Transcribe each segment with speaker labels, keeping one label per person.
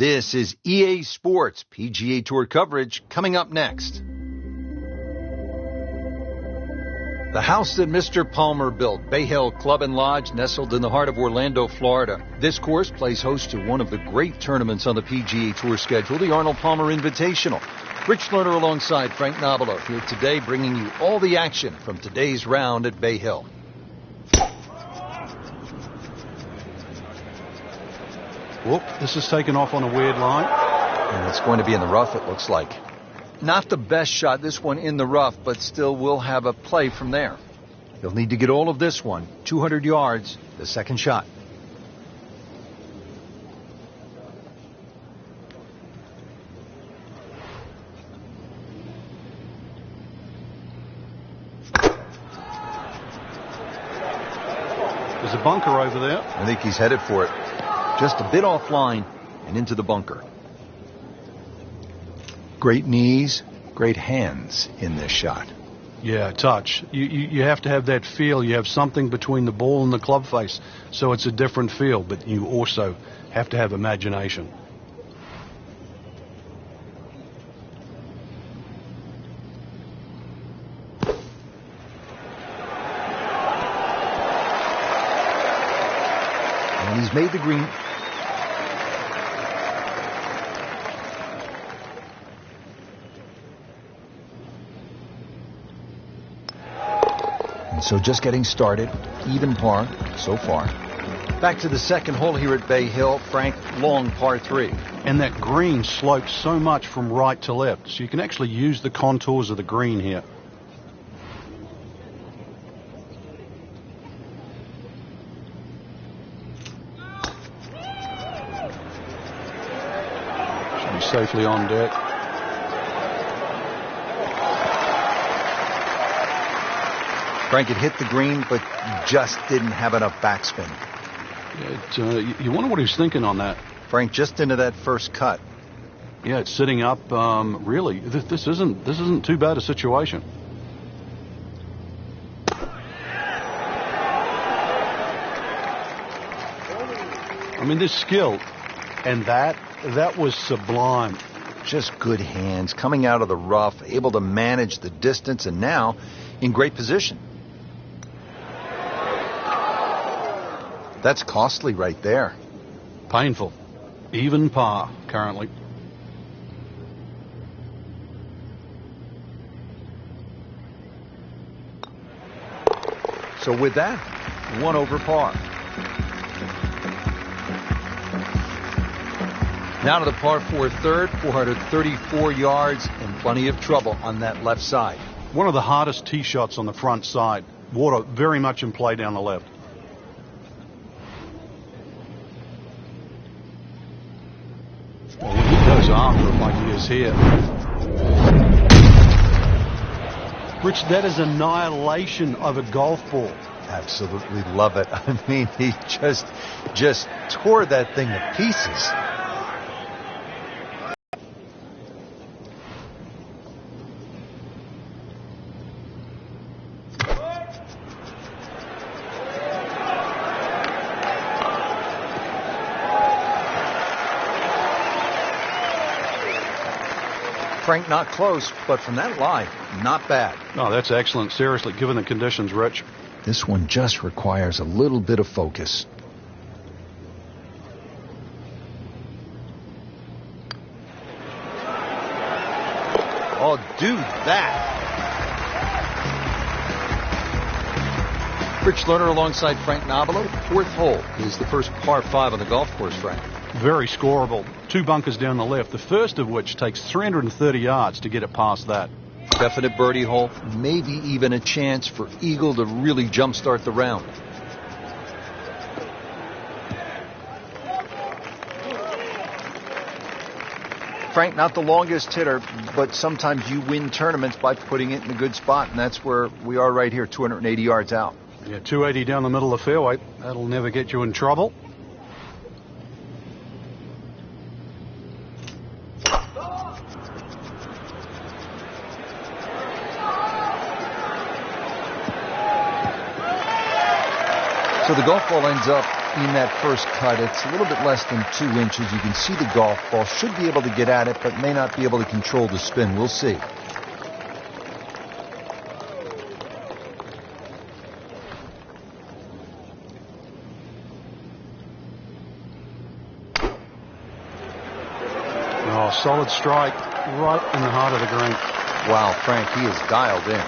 Speaker 1: This is EA Sports PGA Tour coverage coming up next. The house that Mr. Palmer built, Bay Hill Club and Lodge, nestled in the heart of Orlando, Florida. This course plays host to one of the great tournaments on the PGA Tour schedule, the Arnold Palmer Invitational. Rich Lerner alongside Frank Nobilo here today, bringing you all the action from today's round at Bay Hill.
Speaker 2: Whoop, this is taken off on a weird line.
Speaker 1: And it's going to be in the rough, it looks like. Not the best shot, this one in the rough, but still will have a play from there. You'll need to get all of this one, 200 yards, the second shot.
Speaker 2: There's a bunker over there.
Speaker 1: I think he's headed for it. Just a bit offline and into the bunker. Great knees, great hands in this shot.
Speaker 2: Yeah, touch. You have to have that feel. You have something between the ball and the club face, so it's a different feel, but you also have to have imagination.
Speaker 1: And he's made the green. So just getting started, even par so far. Back to the second hole here at Bay Hill, Frank, long par 3.
Speaker 2: And that green slopes so much from right to left, so you can actually use the contours of the green here. Should be safely on deck.
Speaker 1: Frank, it hit the green, but just didn't have enough backspin.
Speaker 2: You wonder what he's thinking on that.
Speaker 1: Frank, just into that first cut.
Speaker 2: Yeah, it's sitting up. Really, this isn't too bad a situation. I mean, this skill, and that was sublime.
Speaker 1: Just good hands, coming out of the rough, able to manage the distance, and now in great position. That's costly right there.
Speaker 2: Painful. Even par currently.
Speaker 1: So with that, 1 over par. Now to the par 4 third, 434 yards and plenty of trouble on that left side.
Speaker 2: One of the hardest tee shots on the front side. Water very much in play down the left. Well, when he goes after it like he is here. Rich, that is annihilation of a golf ball.
Speaker 1: Absolutely love it. I mean, he just tore that thing to pieces. Frank, not close, but from that lie, not bad.
Speaker 2: Oh, that's excellent. Seriously, given the conditions, Rich.
Speaker 1: This one just requires a little bit of focus. Oh, do that. Rich Lerner alongside Frank Nobilo. Fourth hole is the first par 5 on the golf course, Frank.
Speaker 2: Very scoreable. 2 bunkers down the left, the first of which takes 330 yards to get it past that.
Speaker 1: Definite birdie hole, maybe even a chance for Eagle to really jumpstart the round. Frank, not the longest hitter, but sometimes you win tournaments by putting it in a good spot, and that's where we are right here, 280 yards out.
Speaker 2: Yeah, 280 down the middle of the fairway. That'll never get you in trouble.
Speaker 1: So the golf ball ends up in that first cut. It's a little bit less than 2 inches. You can see the golf ball. Should be able to get at it, but may not be able to control the spin. We'll see.
Speaker 2: Oh, solid strike right in the heart of the green.
Speaker 1: Wow, Frank, he is dialed in.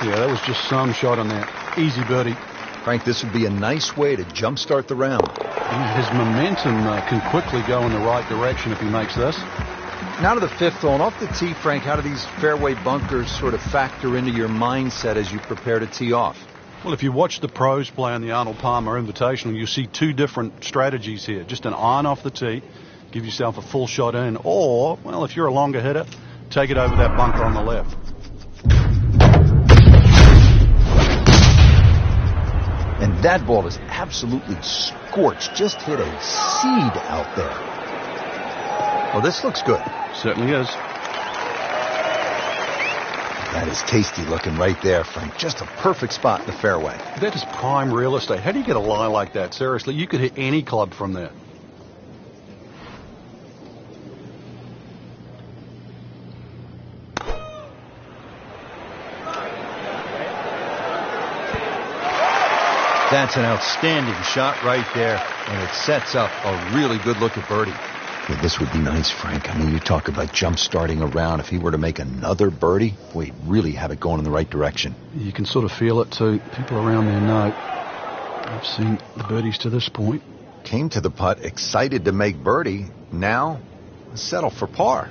Speaker 2: Yeah, that was just some shot on there. Easy birdie.
Speaker 1: Frank, this would be a nice way to jumpstart the round.
Speaker 2: Yeah, his momentum can quickly go in the right direction if he makes this.
Speaker 1: Now to the fifth hole. Off the tee, Frank, how do these fairway bunkers sort of factor into your mindset as you prepare to tee off?
Speaker 2: Well, if you watch the pros play on the Arnold Palmer Invitational, you see two different strategies here. Just an iron off the tee, give yourself a full shot in, or, well, if you're a longer hitter, take it over that bunker on the left.
Speaker 1: And that ball is absolutely scorched. Just hit a seed out there. Well, this looks good.
Speaker 2: Certainly is.
Speaker 1: That is tasty looking right there, Frank. Just a perfect spot in the fairway.
Speaker 2: That is prime real estate. How do you get a lie like that? Seriously, you could hit any club from there.
Speaker 1: That's an outstanding shot right there, and it sets up a really good look at birdie. Yeah, this would be nice, Frank. I mean, you talk about jump-starting a round. If he were to make another birdie, boy, he'd really have it going in the right direction.
Speaker 2: You can sort of feel it, too. People around there know. I've seen the birdies to this point.
Speaker 1: Came to the putt excited to make birdie. Now, settle for par.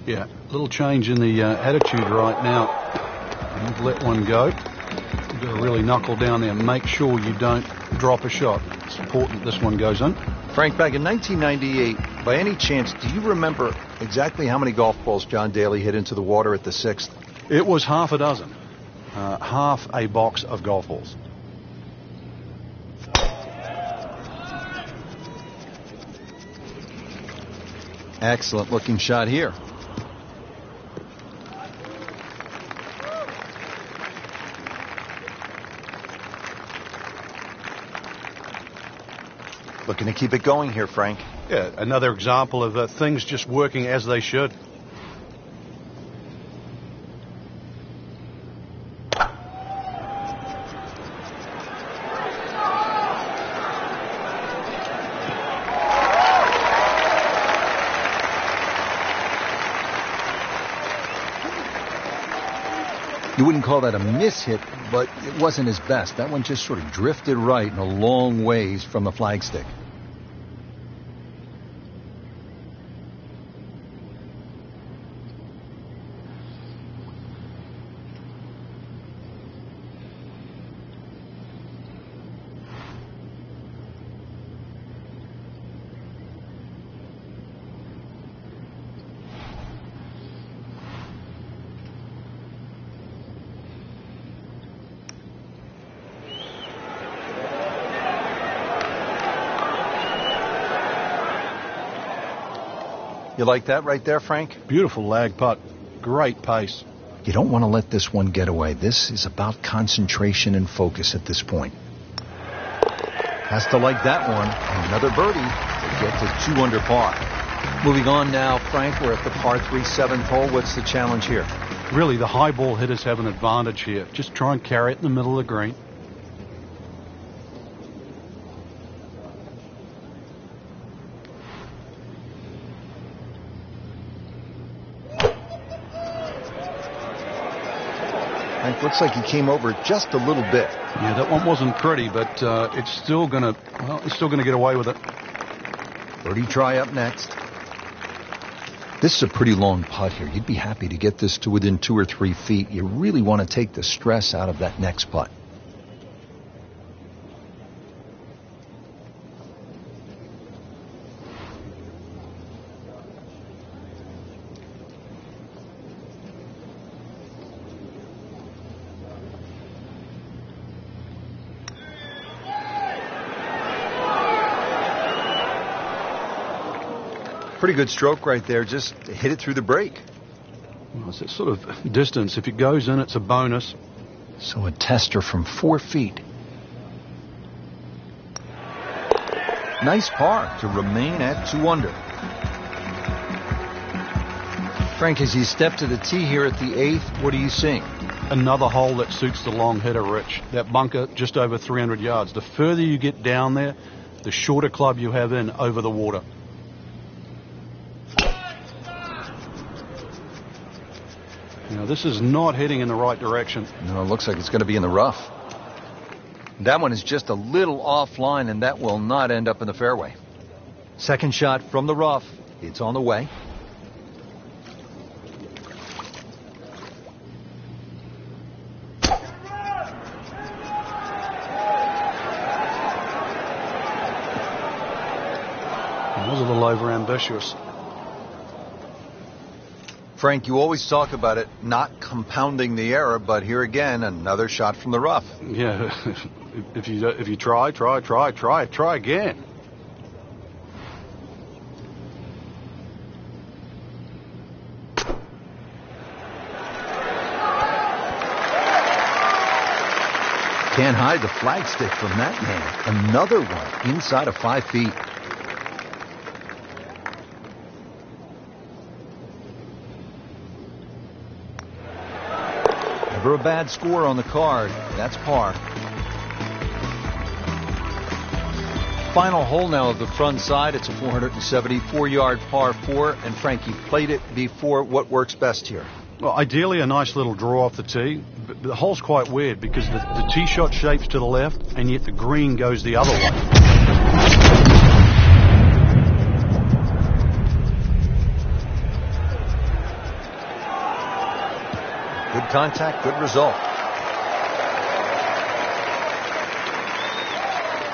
Speaker 2: Yeah, a little change in the attitude right now. You've let one go. You've got to really knuckle down there and make sure you don't drop a shot. It's important this one goes in.
Speaker 1: Frank, back in 1998, by any chance, do you remember exactly how many golf balls John Daly hit into the water at the sixth?
Speaker 2: It was half a dozen. Half a box of golf balls.
Speaker 1: Excellent looking shot here. Looking to keep it going here, Frank.
Speaker 2: Yeah, another example of things just working as they should.
Speaker 1: You wouldn't call that a miss-hit, but it wasn't his best. That one just sort of drifted right and a long ways from the flagstick. You like that right there, Frank?
Speaker 2: Beautiful lag putt. Great pace.
Speaker 1: You don't want to let this one get away. This is about concentration and focus at this point. Has to like that one. Another birdie to get to 2 under par. Moving on now, Frank, we're at the par 3 7th hole. What's the challenge here?
Speaker 2: Really, the high ball hitters have an advantage here. Just try and carry it in the middle of the green.
Speaker 1: Looks like he came over just a little bit.
Speaker 2: Yeah, that one wasn't pretty, but it's still gonna get away with it.
Speaker 1: Birdie try up next. This is a pretty long putt here. You'd be happy to get this to within 2 or 3 feet. You really want to take the stress out of that next putt. Pretty good stroke right there. Just hit it through the break.
Speaker 2: Well, it's that sort of distance. If it goes in, it's a bonus.
Speaker 1: So a tester from 4 feet. Nice par to remain at 2 under. Frank, as you step to the tee here at the 8th, what are you seeing?
Speaker 2: Another hole that suits the long hitter, Rich. That bunker just over 300 yards. The further you get down there, the shorter club you have in over the water. Now, this is not heading in the right direction.
Speaker 1: No, it looks like it's going to be in the rough. That one is just a little offline, and that will not end up in the fairway. Second shot from the rough. It's on the way.
Speaker 2: That was a little overambitious.
Speaker 1: Frank, you always talk about it not compounding the error, but here again, another shot from the rough.
Speaker 2: Yeah, if you try again.
Speaker 1: Can't hide the flagstick from that man. Another one inside of 5 feet. Never a bad score on the card. That's par. Final hole now of the front side. It's a 474-yard par 4. And Frank, you played it before. What works best here?
Speaker 2: Well, ideally a nice little draw off the tee. But the hole's quite weird because the tee shot shapes to the left, and yet the green goes the other way.
Speaker 1: Good contact, good result.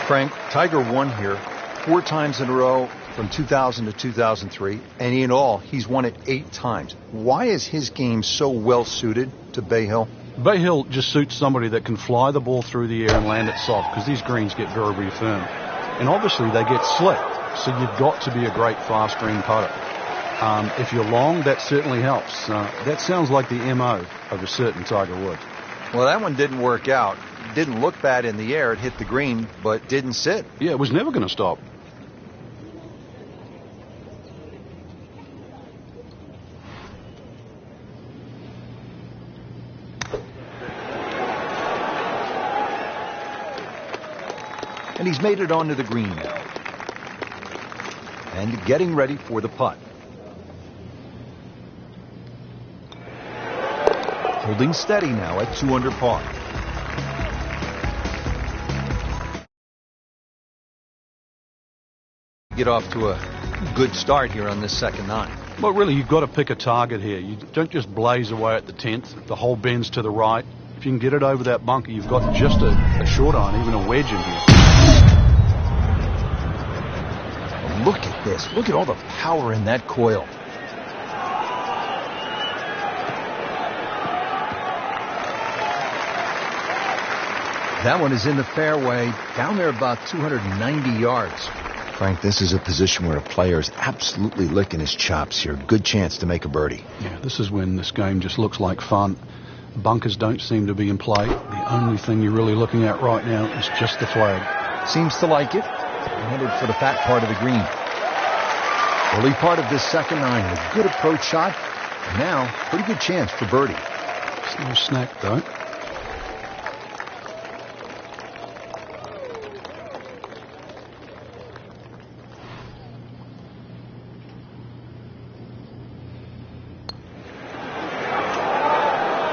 Speaker 1: Frank, Tiger won here 4 times in a row from 2000 to 2003, and in all, he's won it 8 times. Why is his game so well suited to Bay Hill?
Speaker 2: Bay Hill just suits somebody that can fly the ball through the air and land it soft, because these greens get very, very firm. And obviously they get slick, so you've got to be a great fast green putter. If you're long, that certainly helps. That sounds like the MO of a certain Tiger Woods.
Speaker 1: Well, that one didn't work out. Didn't look bad in the air. It hit the green, but didn't sit.
Speaker 2: Yeah, it was never going to stop.
Speaker 1: And he's made it onto the green now. And getting ready for the putt. Holding steady now at 2 under par. Get off to a good start here on this second 9.
Speaker 2: Well, really, you've got to pick a target here. You don't just blaze away at the 10th. The hole bends to the right. If you can get it over that bunker, you've got just a short iron, even a wedge in here.
Speaker 1: Look at this. Look at all the power in that coil. That one is in the fairway, down there about 290 yards. Frank, this is a position where a player is absolutely licking his chops here. Good chance to make a birdie.
Speaker 2: Yeah, this is when this game just looks like fun. Bunkers don't seem to be in play. The only thing you're really looking at right now is just the flag.
Speaker 1: Seems to like it. Headed for the fat part of the green. Early part of this second 9, a good approach shot. And now, pretty good chance for birdie.
Speaker 2: It's no snack, though.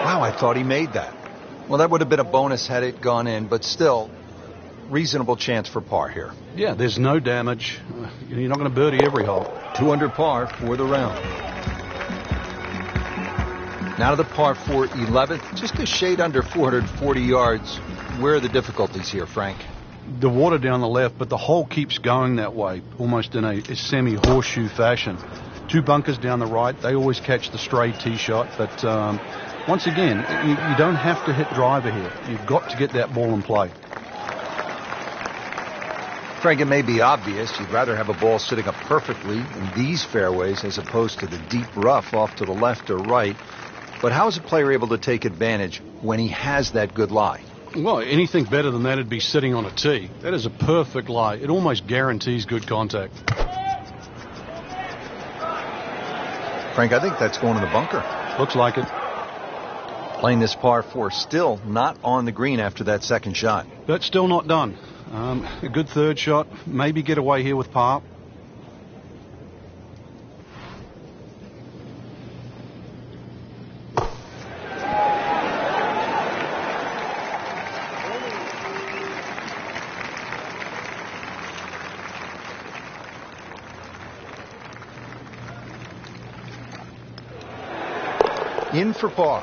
Speaker 1: Wow, I thought he made that. Well, that would have been a bonus had it gone in, but still, reasonable chance for par here.
Speaker 2: Yeah, there's no damage. You're not going to birdie every hole.
Speaker 1: 2 under par for the round. Now to the par 4 11th, just a shade under 440 yards. Where are the difficulties here, Frank?
Speaker 2: The water down the left, but the hole keeps going that way, almost in a semi-horseshoe fashion. 2 bunkers down the right. They always catch the stray tee shot, but once again, you don't have to hit driver here. You've got to get that ball in play.
Speaker 1: Frank, it may be obvious you'd rather have a ball sitting up perfectly in these fairways as opposed to the deep rough off to the left or right. But how is a player able to take advantage when he has that good lie?
Speaker 2: Well, anything better than that would be sitting on a tee. That is a perfect lie. It almost guarantees good contact.
Speaker 1: Frank, I think that's going in the bunker.
Speaker 2: Looks like it.
Speaker 1: Playing this par 4, still not on the green after that second shot.
Speaker 2: That's still not done. A good third shot. Maybe get away here with par.
Speaker 1: In for par.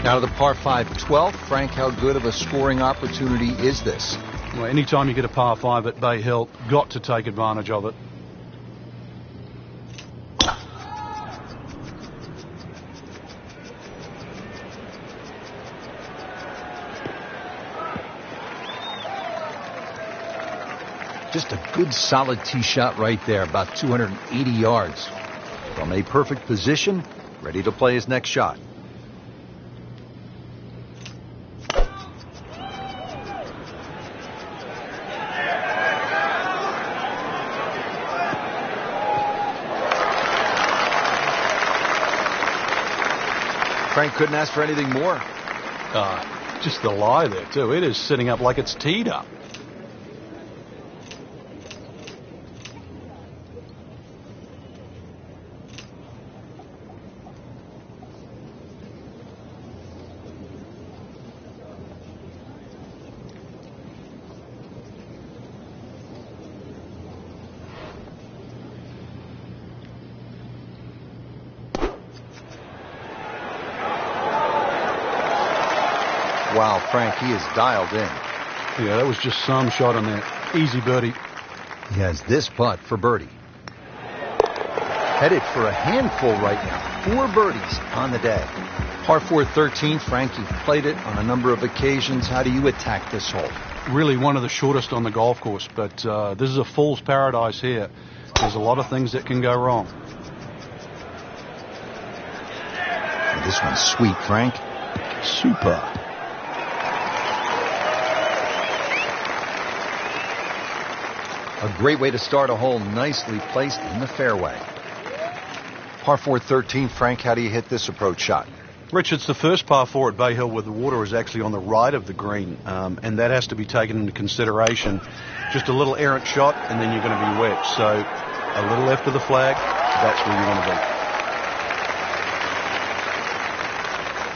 Speaker 1: Now to the par 5 12th. Frank, how good of a scoring opportunity is this?
Speaker 2: Well, anytime you get a par 5 at Bay Hill, got to take advantage of it.
Speaker 1: Just a good solid tee shot right there, about 280 yards. From a perfect position, ready to play his next shot. Frank couldn't ask for anything more.
Speaker 2: Just the lie there, too. It is sitting up like it's teed up.
Speaker 1: Wow, Frank, he is dialed in.
Speaker 2: Yeah, that was just some shot on that. Easy birdie.
Speaker 1: He has this putt for birdie. Headed for a handful right now. 4 birdies on the day. Par 4 13th, Frank, you've played it on a number of occasions. How do you attack this hole?
Speaker 2: Really one of the shortest on the golf course, but this is a fool's paradise here. There's a lot of things that can go wrong.
Speaker 1: And this one's sweet, Frank.
Speaker 2: Super.
Speaker 1: A great way to start a hole, nicely placed in the fairway. Par 4 13, Frank, how do you hit this approach shot?
Speaker 2: Rich, it's the first par 4 at Bay Hill where the water is actually on the right of the green, and that has to be taken into consideration. Just a little errant shot, and then you're going to be wet. So a little left of the flag, that's where you want to be.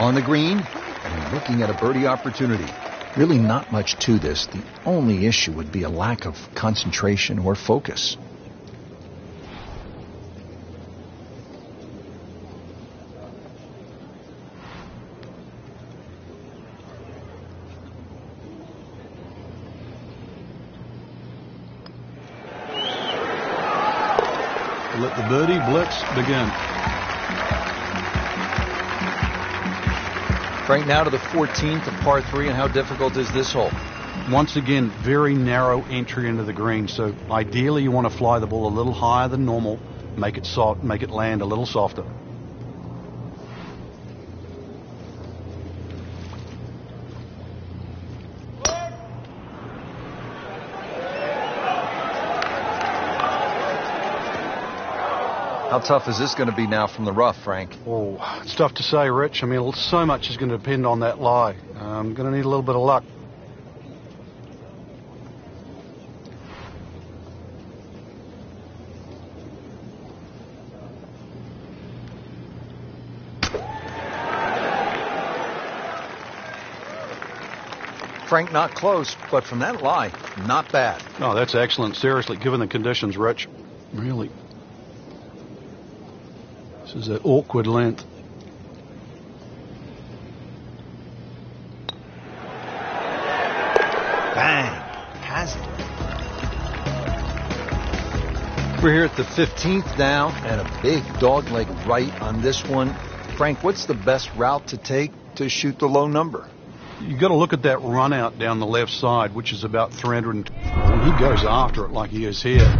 Speaker 1: On the green, and looking at a birdie opportunity. Really not much to this. The only issue would be a lack of concentration or focus.
Speaker 2: Let the birdie blitz begin.
Speaker 1: Right now to the 14th of par 3, and how difficult is this hole?
Speaker 2: Once again, very narrow entry into the green, so ideally you want to fly the ball a little higher than normal, make it soft, make it land a little softer.
Speaker 1: How tough is this going to be now from the rough, Frank?
Speaker 2: Oh, it's tough to say, Rich. I mean, so much is going to depend on that lie. I'm going to need a little bit of luck.
Speaker 1: Frank, not close, but from that lie, not bad.
Speaker 2: Oh, that's excellent. Seriously, given the conditions, Rich. Really. This is an awkward length.
Speaker 1: Bang. Has it. We're here at the 15th now, and a big dogleg right on this one. Frank, what's the best route to take to shoot the low number?
Speaker 2: You got to look at that run out down the left side, which is about 300. And he goes after it like he is here.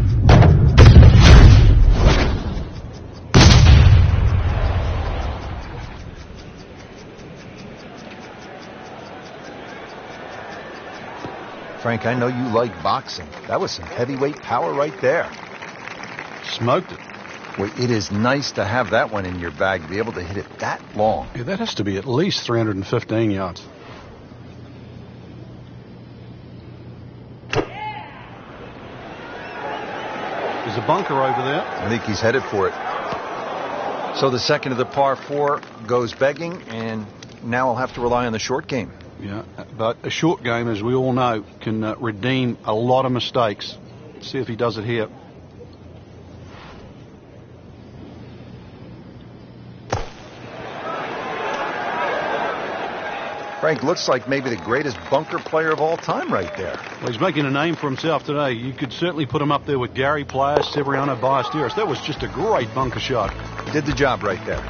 Speaker 1: Frank, I know you like boxing. That was some heavyweight power right there.
Speaker 2: Smoked it.
Speaker 1: Well, it is nice to have that one in your bag, to be able to hit it that long.
Speaker 2: Yeah, that has to be at least 315 yards. There's a bunker over there.
Speaker 1: I think he's headed for it. So the second of the par 4 goes begging, and now I'll have to rely on the short game.
Speaker 2: Yeah, but a short game, as we all know, can redeem a lot of mistakes. See if he does it here.
Speaker 1: Frank looks like maybe the greatest bunker player of all time right there.
Speaker 2: Well, he's making a name for himself today. You could certainly put him up there with Gary Player, Severiano Ballesteros. That was just a great bunker shot.
Speaker 1: Did the job right there.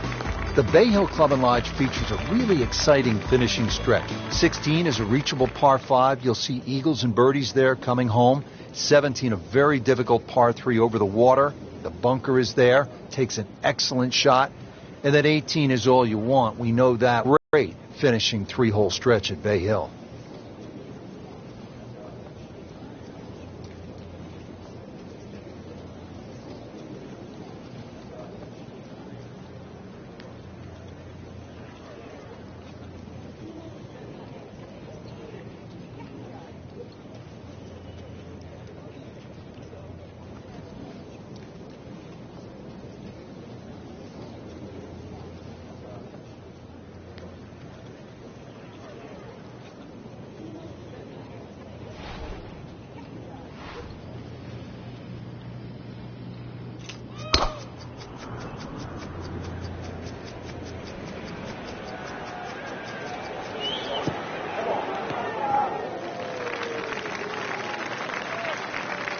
Speaker 1: The Bay Hill Club and Lodge features a really exciting finishing stretch. 16 is a reachable par 5. You'll see eagles and birdies there coming home. 17, a very difficult par 3 over the water. The bunker is there. Takes an excellent shot. And then 18 is all you want. We know that. Great finishing 3-hole stretch at Bay Hill.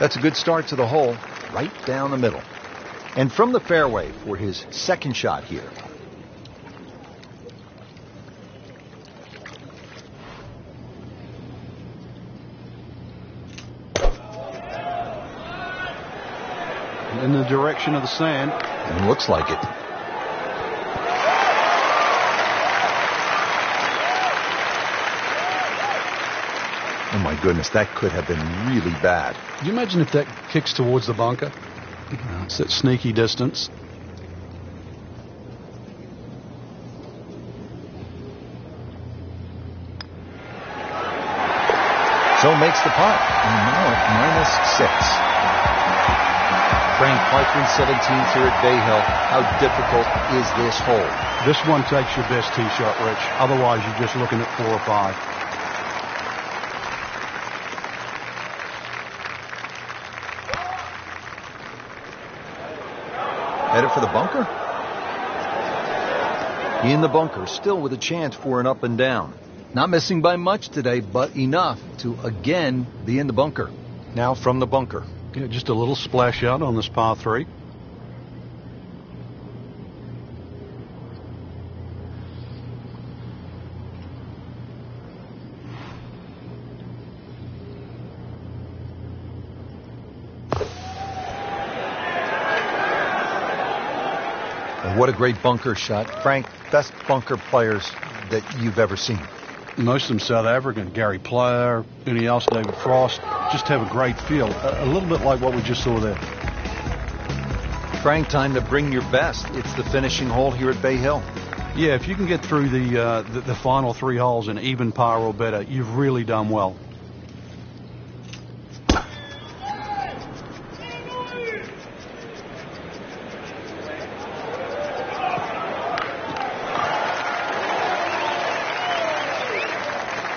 Speaker 1: That's a good start to the hole, right down the middle. And from the fairway for his second shot here.
Speaker 2: In the direction of the sand.
Speaker 1: And looks like it. Oh my goodness, that could have been really bad.
Speaker 2: Can you imagine if that kicks towards the bunker? It's that sneaky distance.
Speaker 1: So makes the putt. And now at -6. Frank, par 317 here at Bay Hill. How difficult is this hole?
Speaker 2: This one takes your best tee shot, Rich. Otherwise, you're just looking at 4 or 5.
Speaker 1: Headed for the bunker? In the bunker, still with a chance for an up and down. Not missing by much today, but enough to again be in the bunker. Now from the bunker.
Speaker 2: Yeah, just a little splash out on this par 3.
Speaker 1: What a great bunker shot. Frank, best bunker players that you've ever seen.
Speaker 2: Most of them South African. Gary Player, Ernie Els, David Frost. Just have a great feel. A little bit like what we just saw there.
Speaker 1: Frank, time to bring your best. It's the finishing hole here at Bay Hill.
Speaker 2: Yeah, if you can get through the final 3 holes in even par or better, you've really done well.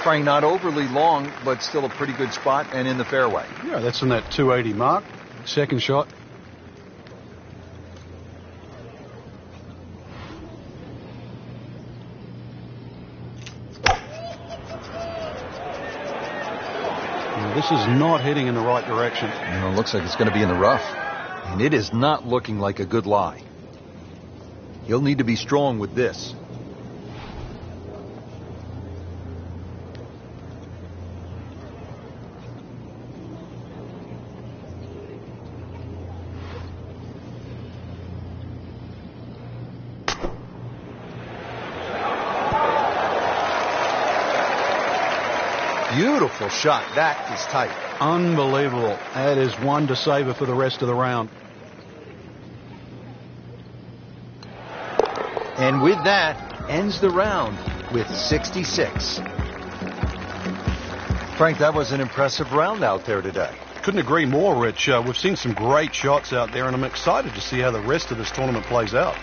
Speaker 1: Frank, not overly long, but still a pretty good spot and in the fairway.
Speaker 2: Yeah, that's in that 280 mark. Second shot. Now, this is not heading in the right direction.
Speaker 1: No, it looks like it's going to be in the rough. And it is not looking like a good lie. He'll need to be strong with this. Beautiful shot. That is tight.
Speaker 2: Unbelievable. That is one to savor for the rest of the round.
Speaker 1: And with that, ends the round with 66. Frank, that was an impressive round out there today.
Speaker 2: Couldn't agree more, Rich. We've seen some great shots out there, and I'm excited to see how the rest of this tournament plays out.